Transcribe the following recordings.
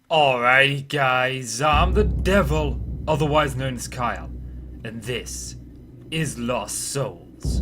Alrighty guys, I'm the devil, otherwise known as Kyle, and this is Lost Souls.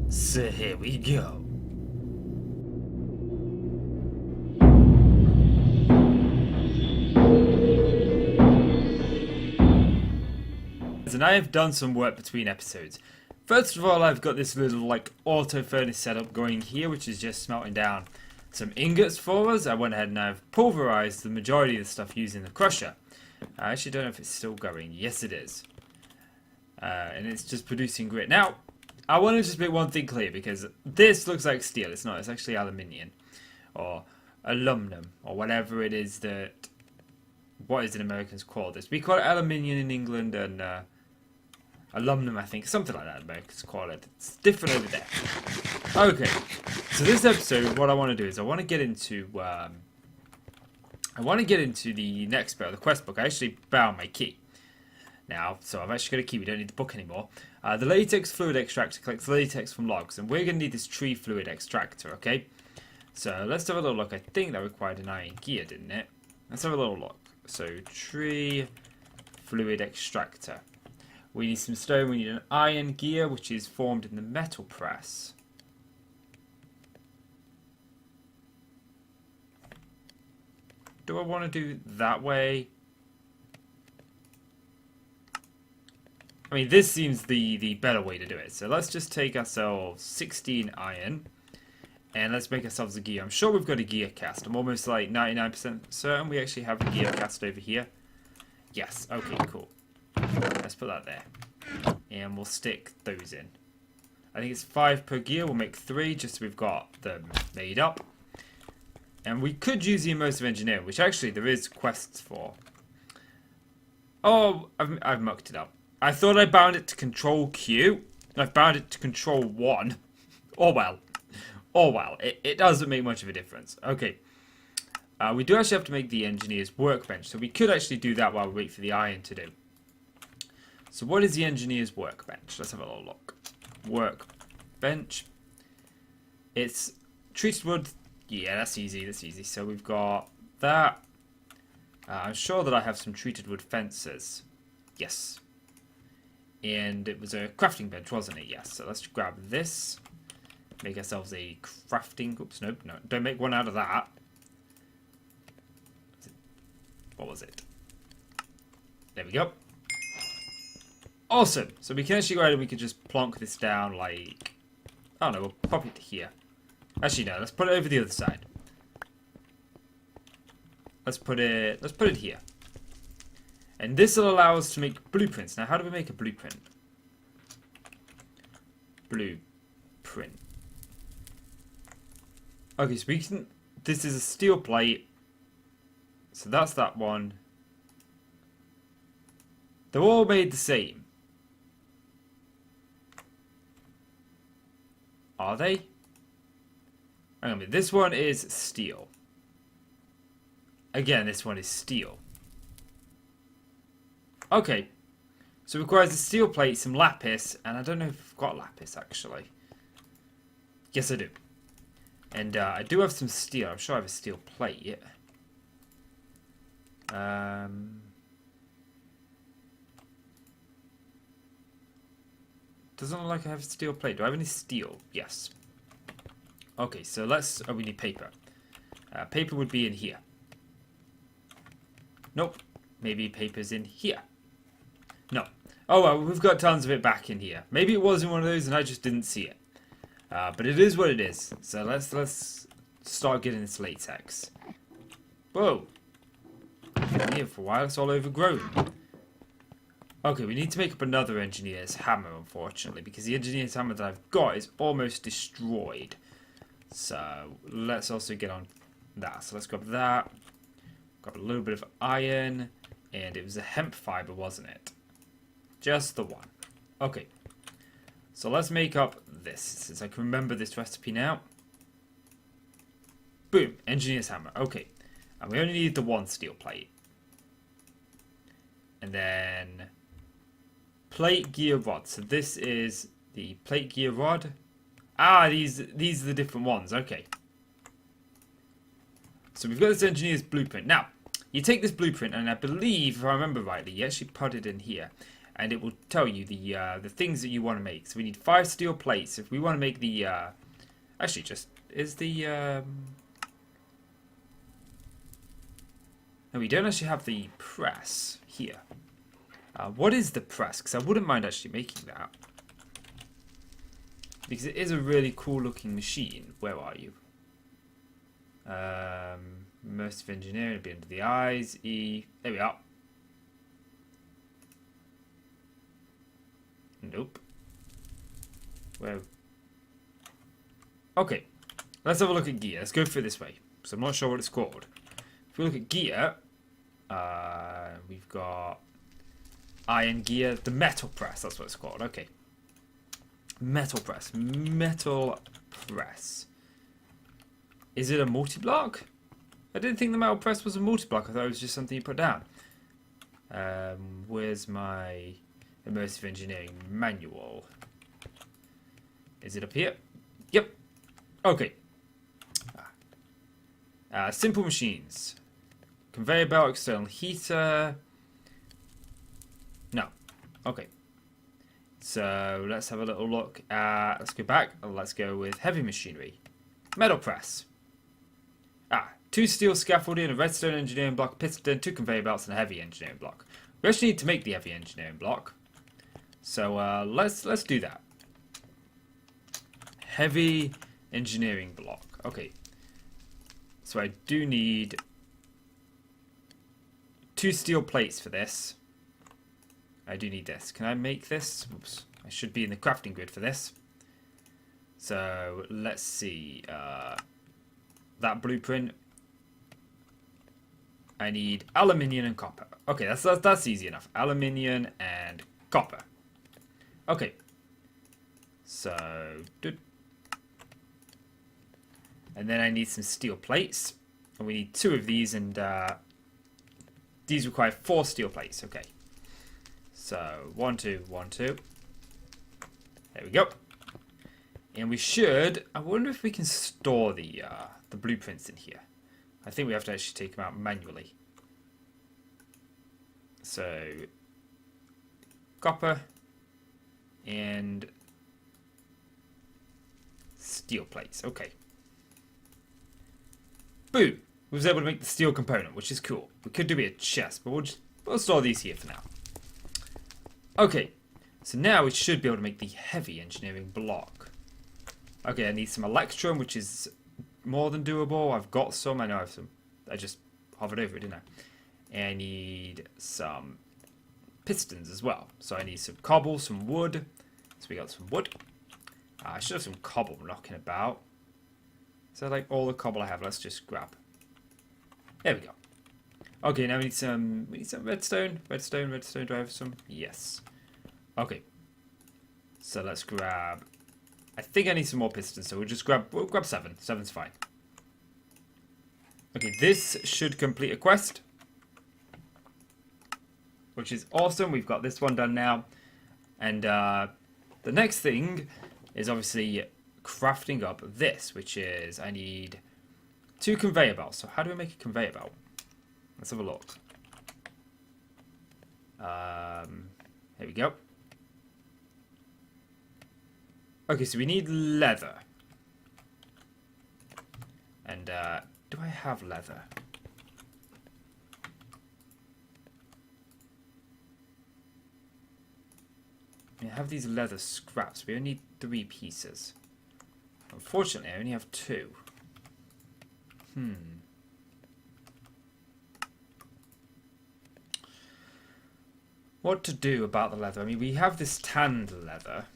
So here we go. And I have done some work between episodes. First of all, I've got this little auto furnace setup going here, which is just smelting down some ingots for us. I went ahead and I've pulverized the majority of the stuff using the crusher. I actually don't know if it's still going. Yes, it is. And it's just producing grit. Now, I want to just make one thing clear, because this looks like steel. It's not. It's actually aluminium. Or aluminum. Or whatever it is that... What is it Americans call this? We call it aluminium in England, and aluminum, I think. Something like that Americans call it. It's different over there. Okay. So this episode, what I want to do is I want to get into... the next bit of the quest book. I actually found my key. Now, so I've actually got a key. We don't need the book anymore. The latex fluid extractor collects latex from logs, and we're going to need this tree fluid extractor, okay? So let's have a little look. I think that required an iron gear, didn't it? Let's have a little look. So tree fluid extractor. We need some stone. We need an iron gear, which is formed in the metal press. Do I want to do that way? I mean, this seems the better way to do it. So let's just take ourselves 16 iron. And let's make ourselves a gear. I'm sure we've got a gear cast. I'm almost like 99% certain we actually have a gear cast over here. Yes. Okay, cool. Let's put that there. And we'll stick those in. I think it's 5 per gear. We'll make 3 just so we've got them made up. And we could use the immersive engineering, which actually there is quests for. Oh, I've mucked it up. I thought I bound it to control Q. I've bound it to control 1. Oh well. Oh well. It doesn't make much of a difference. Okay. We do actually have to make the engineer's workbench. So we could actually do that while we wait for the iron to do. So what is the engineer's workbench? Let's have a little look. Workbench. It's treated wood. Yeah, that's easy. That's easy. So we've got that. I'm sure that I have some treated wood fences. Yes. And it was a crafting bench, wasn't it? Yes. So let's grab this. Make ourselves a crafting... Oops, nope, no. Don't make one out of that. What was it? There we go. Awesome. So we can actually go ahead and we can just plonk this down like... I don't know, we'll pop it here. Actually, no. Let's put it over the other side. Let's put it here. And this will allow us to make blueprints. Now, how do we make a blueprint? Blueprint. Okay, so we can... This is a steel plate. So that's that one. They're all made the same. Are they? Hang on a minute. This one is steel. Again, this one is steel. Okay. So it requires a steel plate, some lapis, and I don't know if I've got lapis actually. Yes, I do. And I do have some steel. I'm sure I have a steel plate. Doesn't look like I have a steel plate. Do I have any steel? Yes. Okay, so let's... Oh, we need paper. Paper would be in here. Nope. Maybe paper's in here. No. Oh, well, we've got tons of it back in here. Maybe it was in one of those and I just didn't see it. But it is what it is. So let's start getting this latex. Whoa. Been here for a while. It's all overgrown. Okay, we need to make up another engineer's hammer, unfortunately, because the engineer's hammer that I've got is almost destroyed. So let's also get on that. So let's grab that. Got a little bit of iron, and it was a hemp fiber, wasn't it? Just the one. Okay. So let's make up this, since I can remember this recipe now. Boom, engineer's hammer. Okay. And we only need the one steel plate. And then plate gear rod. So this is the plate gear rod. Ah, these are the different ones. Okay. So we've got this engineer's blueprint. Now, you take this blueprint, and I believe, if I remember rightly, you actually put it in here, and it will tell you the things that you want to make. So we need 5 steel plates if we want to make the. Actually, just is the. No, we don't actually have the press here. What is the press? Because I wouldn't mind actually making that. Because it is a really cool looking machine. Where are you? Immersive engineering would be under the eyes. E. There we are. Nope. Where? Okay. Let's have a look at gear. Let's go through this way. So I'm not sure what it's called. If we look at gear, we've got iron gear. The metal press. That's what it's called. Okay. Metal press. Metal press. Is it a multi-block? I didn't think the metal press was a multi-block. I thought it was just something you put down. Where's my immersive engineering manual? Is it up here? Yep. Okay. Simple machines. Conveyor belt, external heater. No. Okay. So let's have a little look at, let's go back. Let's go with heavy machinery. Metal press. 2 steel scaffolding, a redstone engineering block, piston, 2 conveyor belts, and a heavy engineering block. We actually need to make the heavy engineering block. So let's do that. Heavy engineering block. Okay. So I do need 2 steel plates for this. I do need this. Can I make this? Oops. I should be in the crafting grid for this. So let's see. That blueprint. I need aluminium and copper. Okay, that's easy enough. Aluminium and copper. Okay. So, and then I need some steel plates. And we need 2 of these, and these require 4 steel plates. Okay. So 1, 2, 1, 2. There we go. And we should. I wonder if we can store the blueprints in here. I think we have to actually take them out manually. So copper and steel plates. Okay. Boo! We was able to make the steel component, which is cool. We could do it a chest, but we'll store these here for now. Okay. So now we should be able to make the heavy engineering block. Okay, I need some electrum, which is more than doable. I've got some. I know I have some. I just hovered over it, didn't I? And I need some pistons as well. So I need some cobble, some wood. So we got some wood. I should have some cobble knocking about. So like all the cobble I have, let's just grab. There we go. Okay, now we need some redstone. Redstone. Do I have some? Yes. Okay. So let's grab. I think I need some more pistons, so we'll grab 7. 7's fine. Okay, this should complete a quest, which is awesome. We've got this one done now. And the next thing is obviously crafting up this, which is I need 2 conveyor belts. So how do I make a conveyor belt? Let's have a look. Here we go. Okay, so we need leather. And do I have leather? I have these leather scraps. We only need 3 pieces. Unfortunately, I only have 2. What to do about the leather? I mean, we have this tanned leather.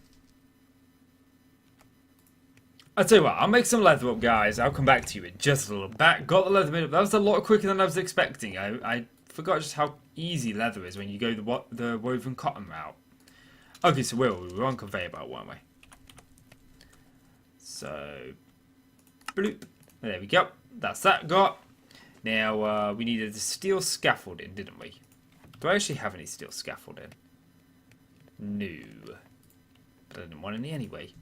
I'll tell you what, I'll make some leather up, guys. I'll come back to you in just a little bit. Got the leather made up. That was a lot quicker than I was expecting. I forgot just how easy leather is when you go the woven cotton route. Okay, so where were we? We were on conveyor belt, weren't we? So, bloop. There we go. That's that got. Now, we needed the steel scaffolding, didn't we? Do I actually have any steel scaffolding? No. But I didn't want any anyway.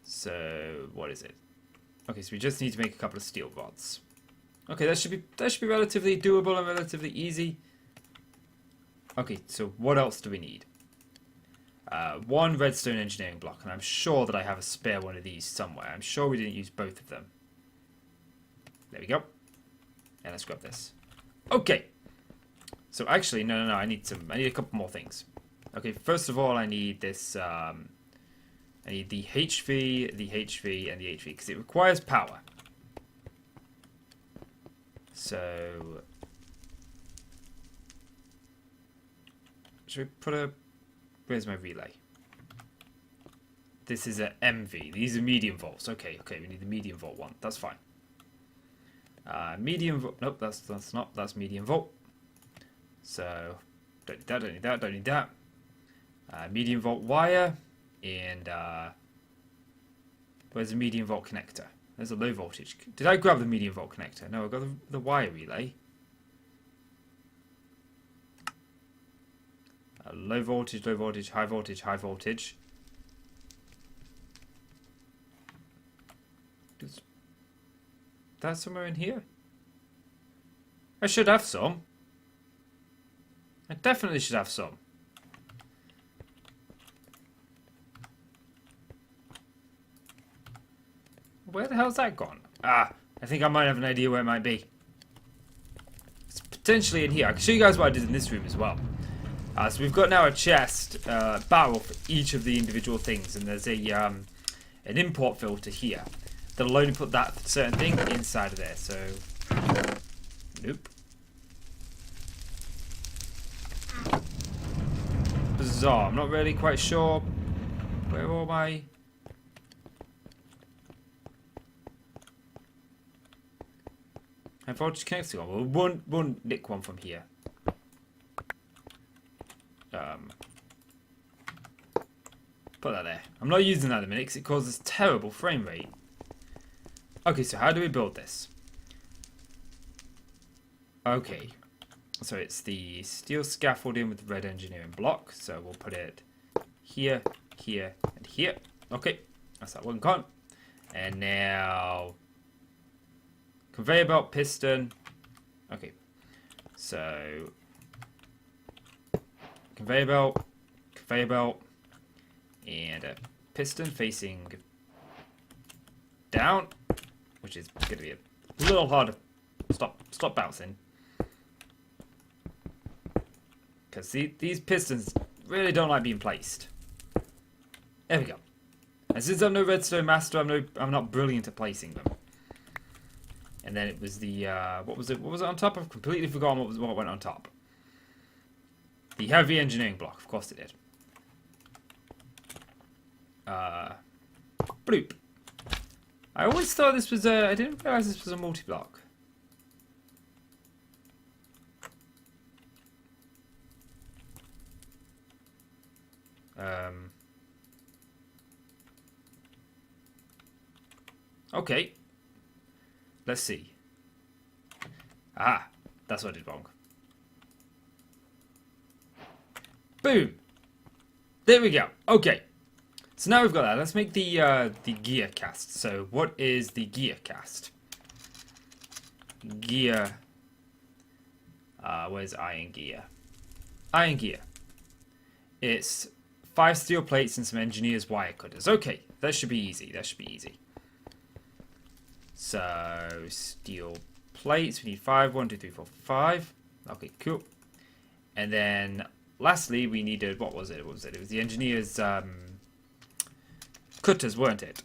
So, what is it? Okay, so we just need to make a couple of steel rods. Okay, that should be relatively doable and relatively easy. Okay, so what else do we need? One redstone engineering block, and I'm sure that I have a spare one of these somewhere. I'm sure we didn't use both of them. There we go. And let's grab this. Okay. So actually, no. I need a couple more things. Okay, first of all, I need this. I need the HV, the HV, and the HV because it requires power. So, should we put a? Where's my relay? This is a MV. These are medium volts. Okay, we need the medium volt one. That's fine. Medium volt. Nope, that's not. That's medium volt. So, don't need that. Medium volt wire, and where's the medium volt connector? There's a low voltage. Did I grab the medium volt connector? No, I got the wire relay. Low voltage, high voltage. Is that somewhere in here? I should have some. I definitely should have some. Where the hell's that gone? Ah, I think I might have an idea where it might be. It's potentially in here. I can show you guys what I did in this room as well. So we've got now a chest barrel for each of the individual things, and there's a an import filter here that'll only put that certain thing inside of there. So, nope. Bizarre. I'm not really quite sure where all my high voltage connectors go. Well, one nick one from here. Put that there. I'm not using that at the minute because it causes terrible frame rate. Okay, so how do we build this? Okay, so it's the steel scaffolding with the red engineering block. So we'll put it here, here, and here. Okay, that's that one gone. And now conveyor belt, piston. Okay, so conveyor belt, and a piston facing down, which is going to be a little hard to stop bouncing, because these pistons really don't like being placed. There we go. And since I'm no redstone master, I'm not brilliant at placing them. And then it was the what was it on top? I've completely forgotten what went on top. The heavy engineering block, of course it did. Bloop. I always thought this was a. I didn't realize this was a multi-block. Okay. Let's see. Ah, that's what I did wrong. Boom. There we go. Okay. So now we've got that. Let's make the gear cast. So what is the gear cast? Gear. Where's iron gear? Iron gear. It's 5 steel plates and some engineer's wire cutters. Okay, that should be easy. That should be easy. So steel plates. We need 5. 1, 2, 3, 4, 5. Okay, cool. And then lastly, we needed, what was it? It was the engineer's cutters, weren't it?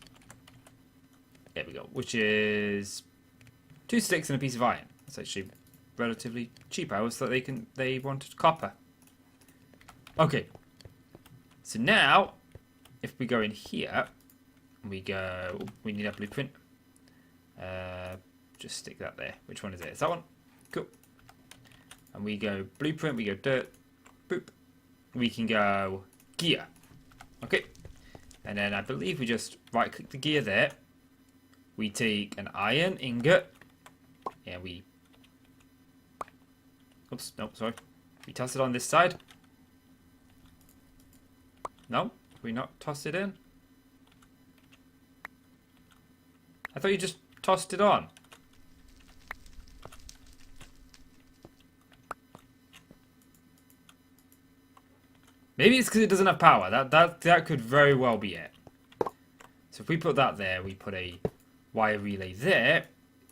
There we go. Which is 2 sticks and a piece of iron. That's actually relatively cheap. I always thought they wanted copper. Okay. So now, if we go in here, we need a blueprint. Just stick that there. Which one is it? It's that one. Cool. And we go blueprint, we go dirt, boop. We can go gear. Okay. And then I believe we just right click the gear there. We take an iron ingot and we, oops, no, sorry. We toss it on this side. No? We not toss it in? I thought you just tossed it on. Maybe it's because it doesn't have power. That could very well be it. So if we put that there, we put a wire relay there.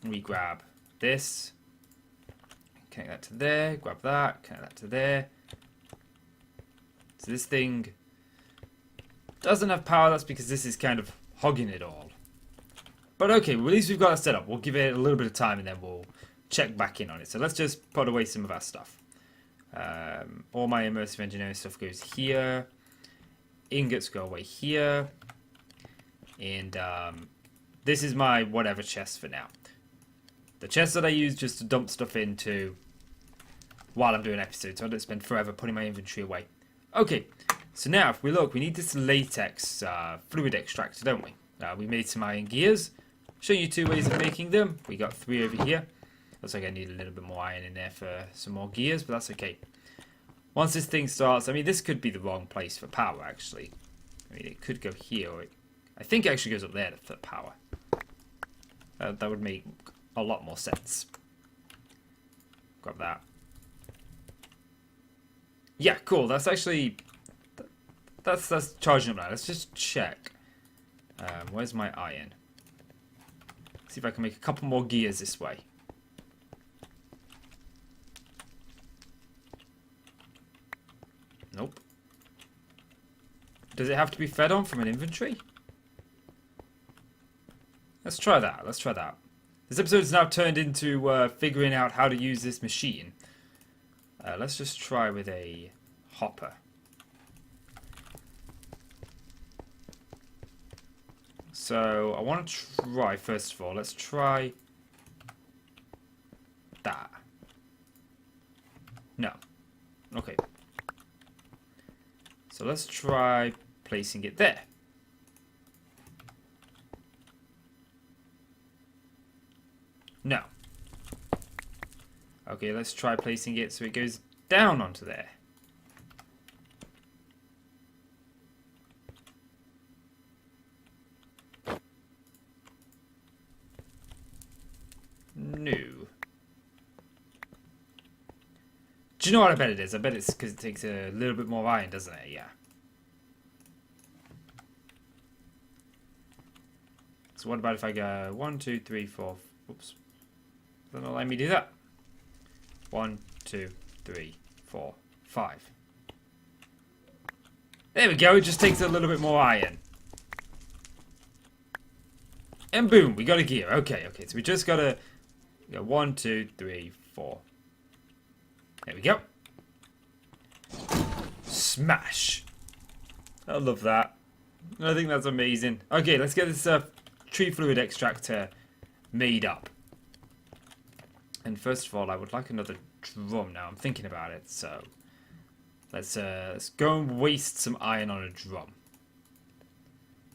We grab this. Connect that to there. Grab that. Connect that to there. So this thing doesn't have power. That's because this is kind of hogging it all. But okay, well, at least we've got it set up. We'll give it a little bit of time and then we'll check back in on it. So let's just put away some of our stuff. All my immersive engineering stuff goes here. Ingots go away here. And this is my whatever chest for now. The chest that I use just to dump stuff into while I'm doing episodes, so I don't spend forever putting my inventory away. Okay, so now if we look, we need this latex fluid extractor, don't we? We made some iron gears. Show you 2 ways of making them. We got 3 over here. Looks like I need a little bit more iron in there for some more gears, but that's okay. Once this thing starts, I mean, this could be the wrong place for power, actually. I mean, it could go here, or I think it actually goes up there for power. That would make a lot more sense. Grab that. Yeah, cool. That's actually... That's charging up now. Let's just check. Where's my iron? See if I can make a couple more gears this way. Nope. Does it have to be fed on from an inventory? Let's try that. Let's try that. This episode is now turned into figuring out how to use this machine. Let's just try with a hopper. So I want to try, first of all, let's try that. No. Okay. So let's try placing it there. No. Okay, let's try placing it so it goes down onto there. No. Do you know what I bet it is? I bet it's because it takes a little bit more iron, doesn't it? Yeah. So what about if I go 1, 2, 3, 4... Oops. Doesn't allow me to do that. 1, 2, 3, 4, 5. There we go. It just takes a little bit more iron. And boom, we got a gear. Okay, okay. So we just got to go 1, 2, 3, 4. There we go. Smash. I love that. I think that's amazing. Okay, let's get this tree fluid extractor made up. And first of all, I would like another drum now. I'm thinking about it, so let's go and waste some iron on a drum.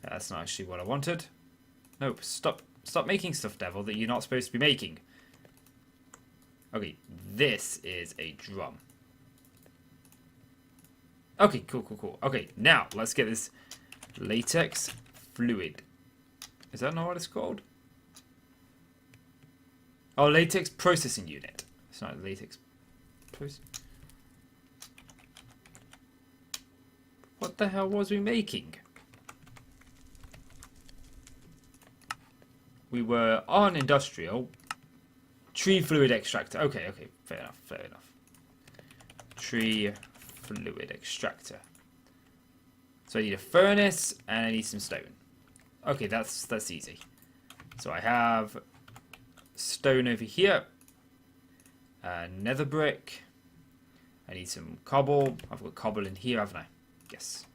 That's not actually what I wanted. Nope, stop making stuff, Devil, that you're not supposed to be making. Okay, this is a drum. Okay, cool. Okay, now let's get this latex fluid. Is that not what it's called? Oh, latex processing unit. It's not latex process. What the hell was we making? We were on industrial. Tree fluid extractor. Okay, fair enough. Tree fluid extractor. So I need a furnace and I need some stone. Okay, that's easy. So I have stone over here. Nether brick. I need some cobble. I've got cobble in here, haven't I? Yes.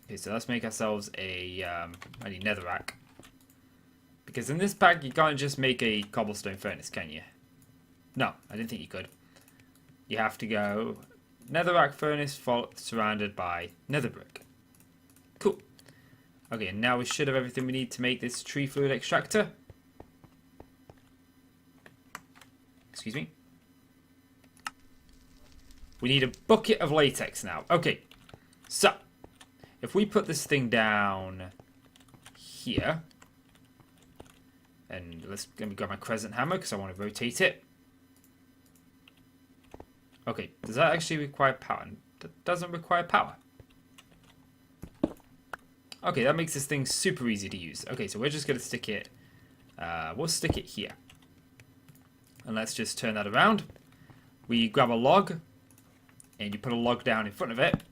Okay, so let's make ourselves a... I need netherrack. Because in this pack, you can't just make a cobblestone furnace, can you? No, I didn't think you could. You have to go netherrack furnace surrounded by nether brick. Cool. Okay, and now we should have everything we need to make this tree fluid extractor. Excuse me. We need a bucket of latex now. Okay, so if we put this thing down here, and let me grab my crescent hammer because I want to rotate it. Okay, does that actually require power? that doesn't require power. Okay, that makes this thing super easy to use. Okay, so we're just going to stick it, we'll stick it here. And let's just turn that around. We grab a log, and you put a log down in front of it.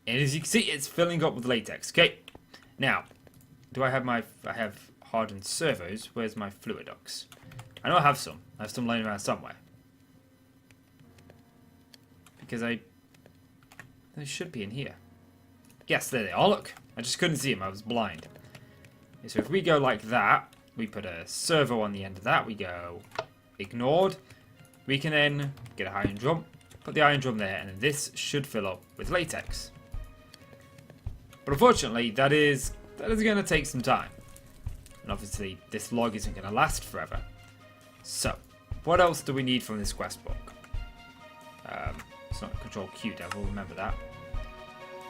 And as you can see, it's filling up with latex. Okay, now, do I have I have hardened servos. Where's my fluid ducts? I know I have some. I have some laying around somewhere. Because they should be in here. Yes, there they are. Look, I just couldn't see them. I was blind. Okay, so if we go like that, we put a servo on the end of that. We go ignored. We can then get an iron drum, put the iron drum there, and then this should fill up with latex. But unfortunately, that is going to take some time. And obviously, this log isn't going to last forever. So, what else do we need from this quest book? It's not Control Q, Devil, remember that.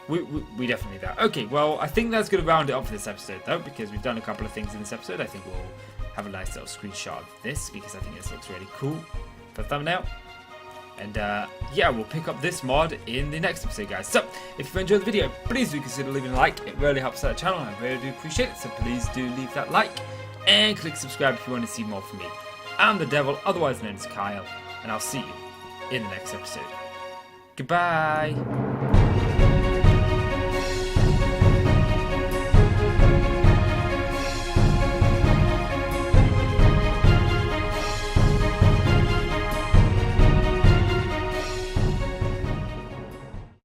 We definitely need that. Okay, well, I think that's going to round it up for this episode, though, because we've done a couple of things in this episode. I think we'll have a nice little screenshot of this, because I think this looks really cool for a thumbnail. And, yeah, we'll pick up this mod in the next episode, guys. So, if you've enjoyed the video, please do consider leaving a like. It really helps out the channel, and I really do appreciate it. So please do leave that like, and click subscribe if you want to see more from me. I'm the Devil, otherwise known as Kyle, and I'll see you in the next episode. Goodbye!